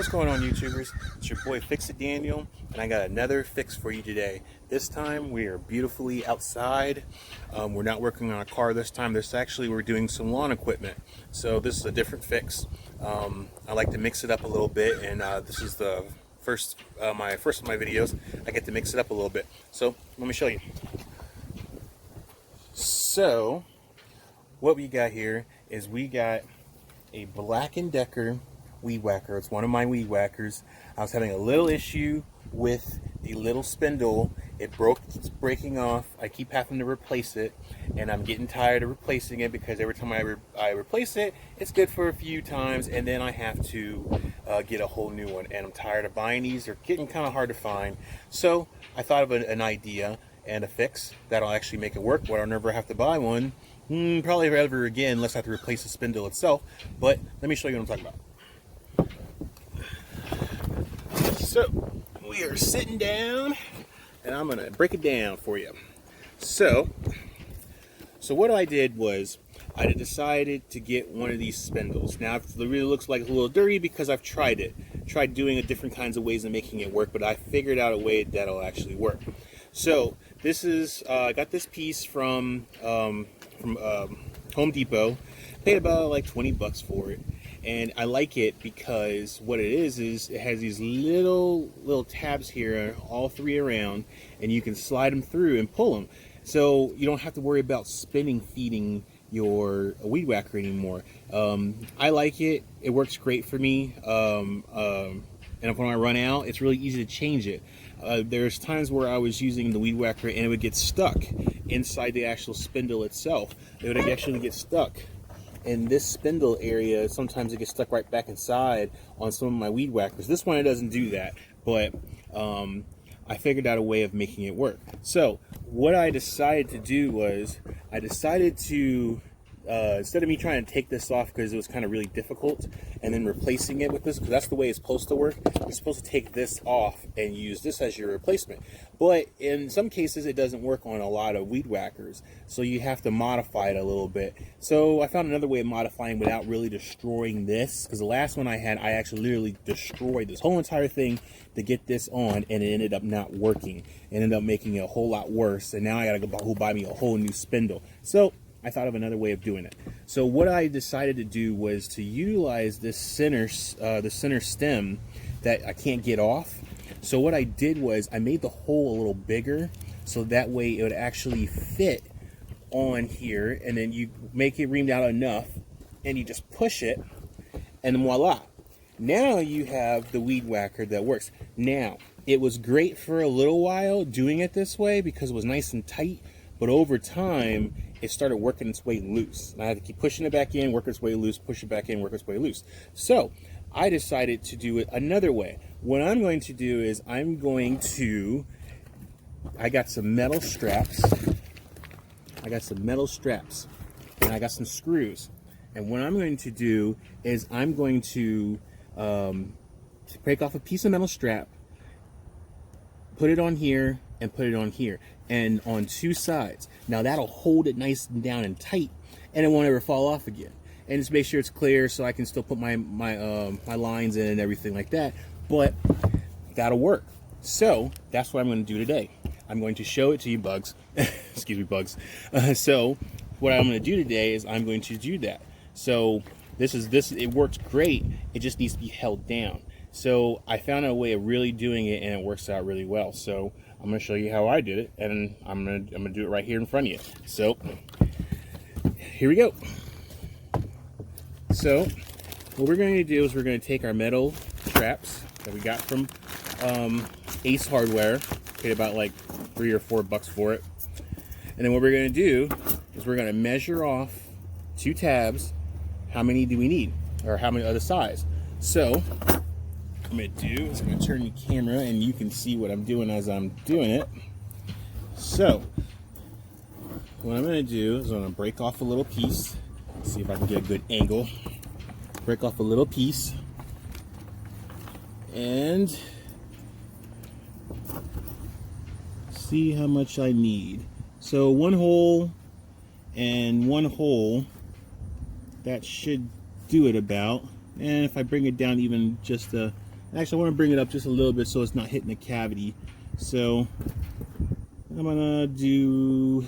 What's going on, YouTubers? It's your boy Fix It Daniel, and I got another fix for you today. This time we are beautifully outside. We're not working on a car this time. We're doing some lawn equipment. So this is a different fix. I like to mix it up a little bit, and this is the first of my videos. I get to mix it up a little bit. So let me show you. So what we got here is we got a Black & Decker weed whacker. It's one of my weed whackers. I was having a little issue with the little spindle. It's breaking off. I keep having to replace it, and I'm getting tired of replacing it because every time I replace it, it's good for a few times, and then I have to get a whole new one, and I'm tired of buying these. They're getting kind of hard to find. So I thought of an idea and a fix that'll actually make it work, where I'll never have to buy one probably ever again, unless I have to replace the spindle itself. But let me show you what I'm talking about. So we are sitting down, and I'm gonna break it down for you. So what I did was I decided to get one of these spindles. Now it really looks like it's a little dirty because I've tried doing it different kinds of ways and making it work, but I figured out a way that'll actually work. So this is I got this piece from Home Depot. Paid about like 20 bucks for it, and I like it because what it is it has these little tabs here, all three around, and you can slide them through and pull them, so you don't have to worry about feeding your weed whacker anymore. I like it. It works great for me. And when I run out, it's really easy to change it. There's times where I was using the weed whacker and it would get stuck inside the actual spindle itself. It would actually get stuck in this spindle area. Sometimes it gets stuck right back inside on some of my weed whackers. This one, it doesn't do that, but I figured out a way of making it work. So what I decided to do was I decided to instead of me trying to take this off because it was kind of really difficult, and then replacing it with this, because that's the way it's supposed to work. You're supposed to take this off and use this as your replacement. But in some cases, it doesn't work on a lot of weed whackers, so you have to modify it a little bit. So I found another way of modifying without really destroying this, because the last one I had, I actually literally destroyed this whole entire thing to get this on, and it ended up not working. It ended up making it a whole lot worse, and now I gotta go buy me a whole new spindle. So I thought of another way of doing it. So what I decided to do was to utilize this center stem that I can't get off. So what I did was I made the hole a little bigger, so that way it would actually fit on here, and then you make it reamed out enough, and you just push it, and voila. Now you have the weed whacker that works. Now, it was great for a little while doing it this way because it was nice and tight, but over time, it started working its way loose. And I had to keep pushing it back in, work its way loose, push it back in, work its way loose. So I decided to do it another way. What I'm going to do is I got some metal straps. And I got some screws. And what I'm going to do is I'm going to break off a piece of metal strap, put it on here, and put it on here, and on two sides. Now that'll hold it nice and down and tight, and it won't ever fall off again. And just make sure it's clear so I can still put my lines in and everything like that, but that'll work. So that's what I'm going to do today. I'm going to show it to you, Bugs. Excuse me, Bugs. So what I'm going to do today is I'm going to do that. So it works great. It just needs to be held down. So I found a way of really doing it, and it works out really well. So I'm going to show you how I did it, and I'm going to do it right here in front of you. So here we go. So what we're going to do is we're going to take our metal straps that we got from Ace Hardware. Paid about like $3 or $4 for it. And then what we're going to do is we're going to measure off two tabs. How many do we need, or how many other size? So what I'm going to do is I'm going to turn the camera and you can see what I'm doing as I'm doing it. So what I'm going to do is I'm going to break off a little piece. Let's see if I can get a good angle. Break off a little piece and see how much I need. So one hole and one hole, that should do it about. And if I bring it down even just a Actually, I want to bring it up just a little bit so it's not hitting the cavity. So I'm gonna do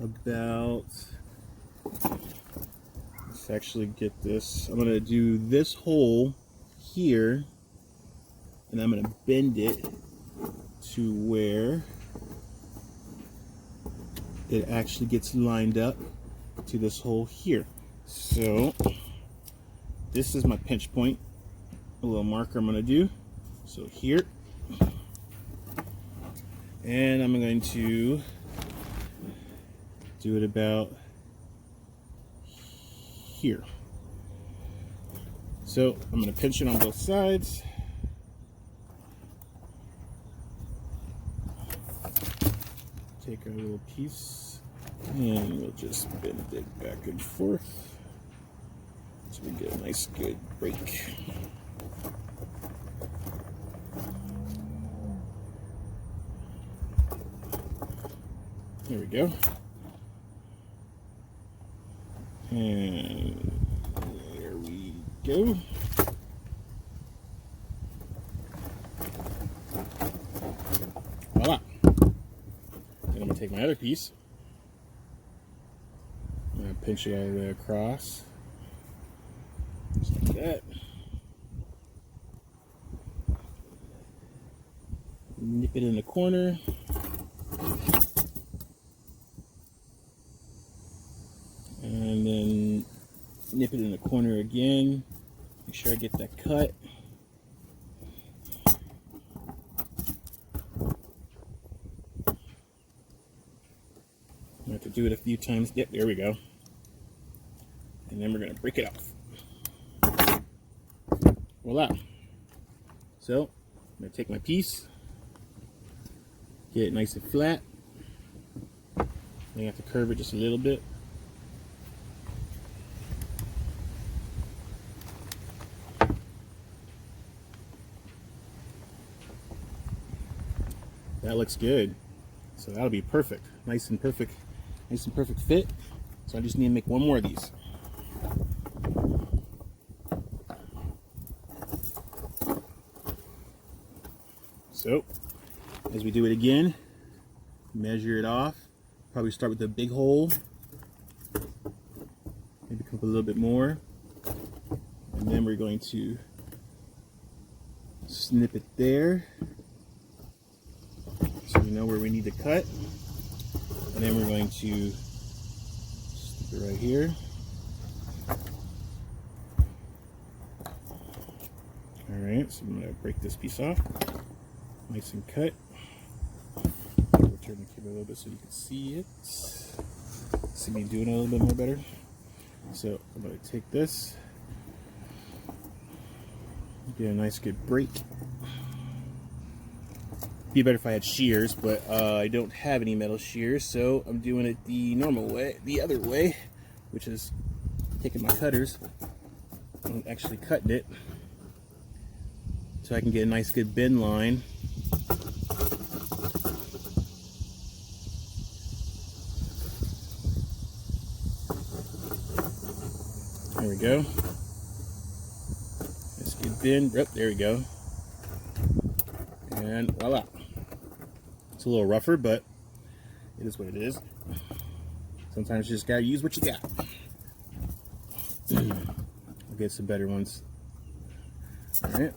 about, let's actually get this. I'm gonna do this hole here, and I'm gonna bend it to where it actually gets lined up to this hole here. So this is my pinch point, a little marker I'm gonna do. So here, and I'm going to do it about here. So I'm going to pinch it on both sides. Take our little piece and we'll just bend it back and forth so we get a nice good break. There we go. And there we go. Voila. Then I'm going to take my other piece. I'm going to pinch it all the way across. Just like that. Nip it in the corner. And then nip it in the corner again. Make sure I get that cut. I have to do it a few times. Yep, there we go. And then we're going to break it off. Voila. So, I'm going to take my piece, get it nice and flat. I have to curve it just a little bit. That looks good. So that'll be perfect. Nice and perfect fit. So I just need to make one more of these. So as we do it again, measure it off. Probably start with a big hole. Maybe come up a little bit more. And then we're going to snip it there. So we know where we need to cut. And then we're going to stick it right here. Alright, so I'm going to break this piece off. Nice and cut. We'll turn the camera a little bit so you can see it. See me doing it a little bit more better. So I'm going to take this. Get a nice good break. Be better if I had shears, but I don't have any metal shears, so I'm doing it the normal way, the other way, which is taking my cutters and actually cutting it so I can get a nice good bend line. There we go. Nice good bend. Yep, there we go. And voila. It's a little rougher, but it is what it is. Sometimes you just gotta use what you got. I'll get some better ones. Alright.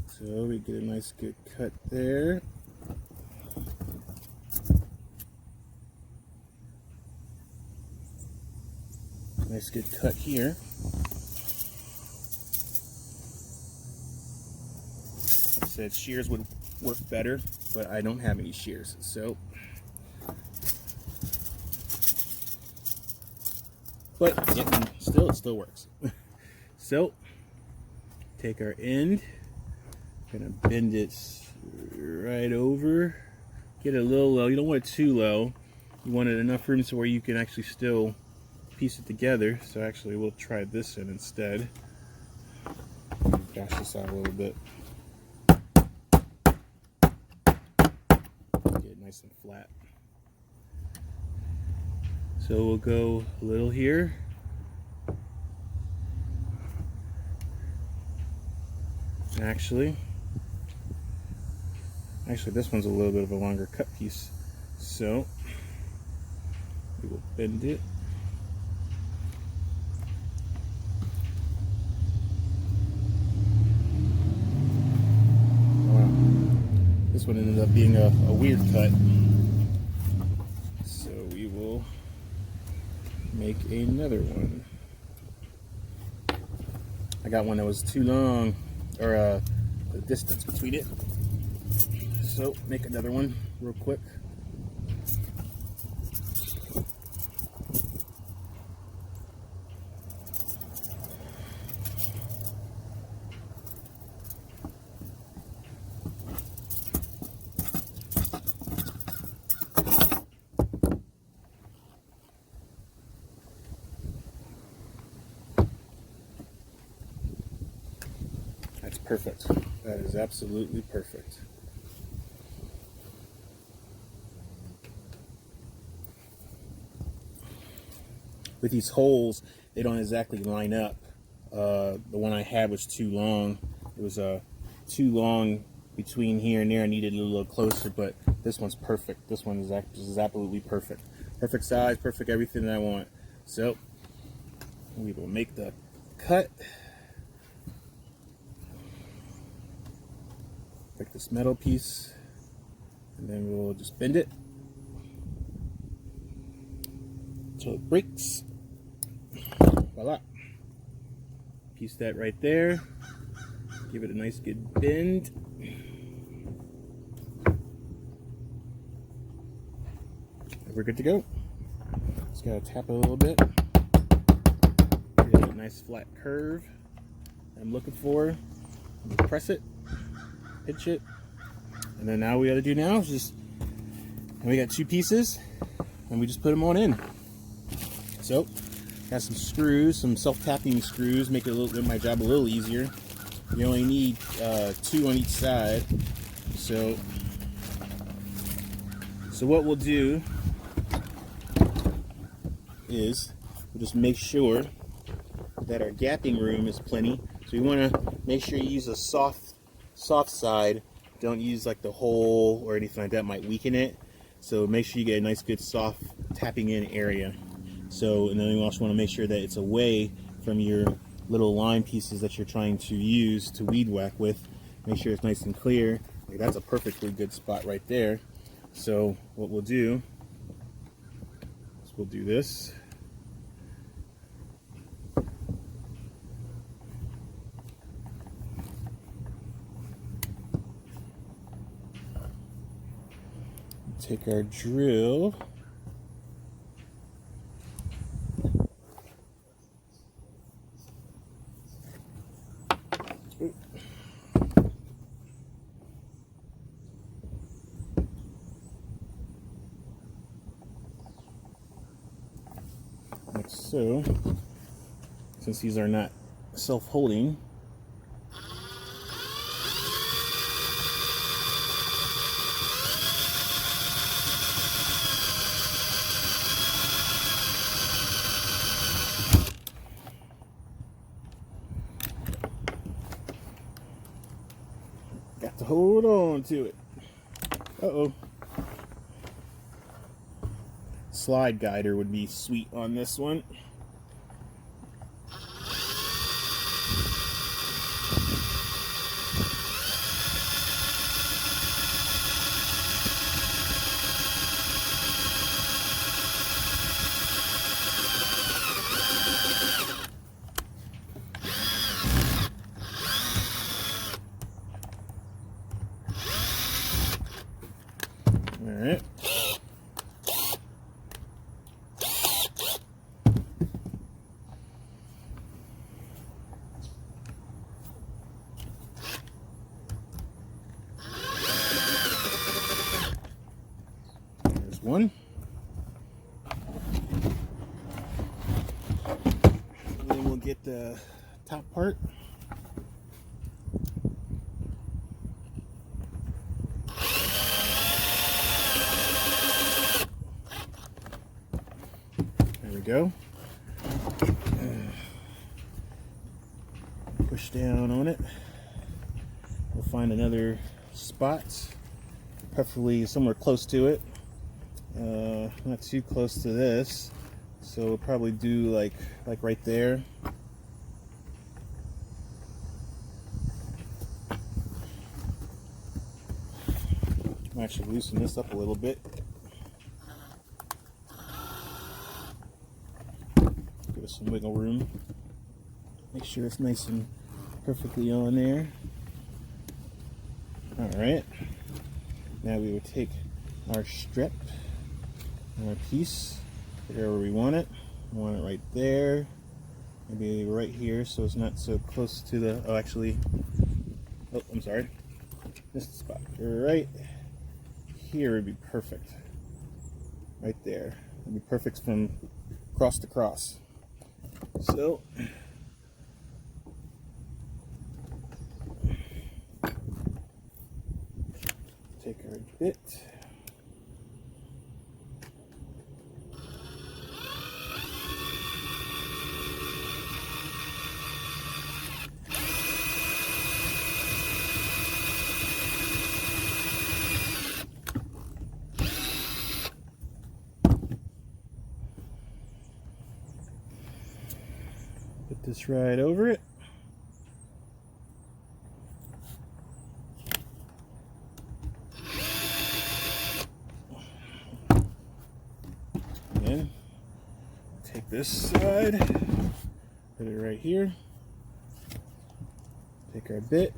So we get a nice good cut there. Nice good cut here. Said shears would work better, but I don't have any shears, so but it still works. So take our end, gonna bend it right over, get it a little low. You don't want it too low, you want it enough room so where you can actually still piece it together. So actually we'll try this in instead. Bash this out a little bit. Nice and flat. So we'll go a little here Actually, this one's a little bit of a longer cut piece, so we will bend it. Wow, this one ended up being a weird cut, so we will make another one. I got one that was too long, or the distance between it. So make another one real quick. That's perfect. That is absolutely perfect. With these holes, they don't exactly line up. The one I had was too long. It was too long between here and there. I needed it a little closer, but this one's perfect. This one is absolutely perfect. Perfect size, perfect everything that I want. So we will make the cut. Take this metal piece, and then we'll just bend it until it breaks. Voila. Piece that right there. Give it a nice good bend. And we're good to go. Just gotta tap it a little bit. Get a nice flat curve I'm looking for. Press it. Pinch it, and then now what we gotta do now is just, and we got two pieces, and we just put them on in. So, got some screws, some self-tapping screws, make my job a little easier. You only need 2 on each side. So what we'll do is we'll just make sure that our gapping room is plenty. So we want to make sure you use a soft side. Don't use like the hole or anything like that, might weaken it. So make sure you get a nice good soft tapping in area. So, and then you also want to make sure that it's away from your little line pieces that you're trying to use to weed whack with. Make sure it's nice and clear. Like, that's a perfectly good spot right there. So what we'll do is we'll do this. Take our drill. Like so. Since these are not self-holding, got to hold on to it. Uh-oh. Slide guider would be sweet on this one. All right. There's one. And then we'll get the top part. There we go. Push down on it. we'll find another spot, preferably somewhere close to it. Not too close to this, so we'll probably do like right there. I'll actually loosen this up a little bit. Give us some wiggle room. Make sure it's nice and perfectly on there. Alright. Now we would take our strip and our piece, wherever we want it. We want it right there. Maybe right here so it's not so close to the, oh actually, oh I'm sorry. This spot right here would be perfect. Right there. It'd be perfect from cross to cross. So take our bit. Put this right over it. And take this side, put it right here. Take our bit.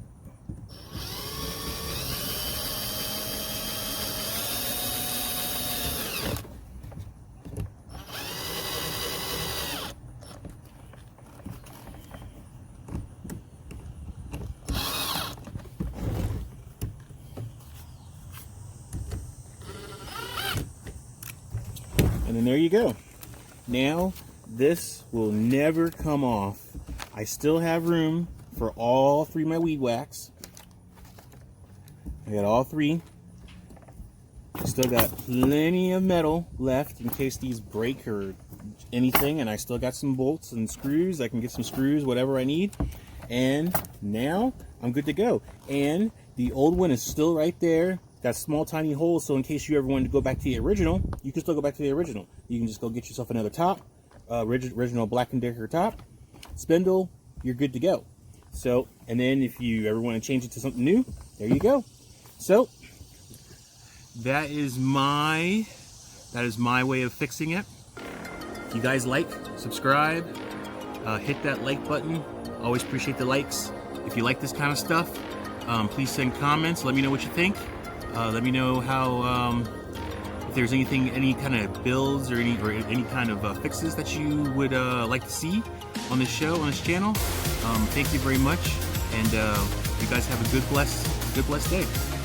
And then there you go. Now this will never come off. I still have room for all three of my weed whacks. I got all three. Still got plenty of metal left in case these break or anything, and I still got some bolts and screws. I can get some screws, whatever I need. And now I'm good to go. And the old one is still right there. Got small tiny holes, so in case you ever wanted to go back to the original, you can still go back to the original. You can just go get yourself another top, original Black & Decker top, spindle, you're good to go. So, and then if you ever want to change it to something new, there you go. So, that is my way of fixing it. If you guys like, subscribe, hit that like button. Always appreciate the likes. If you like this kind of stuff, please send comments. Let me know what you think. Let me know how if there's anything, any kind of builds or any kind of fixes that you would like to see on this show, on this channel. Thank you very much, and you guys have a good blessed day.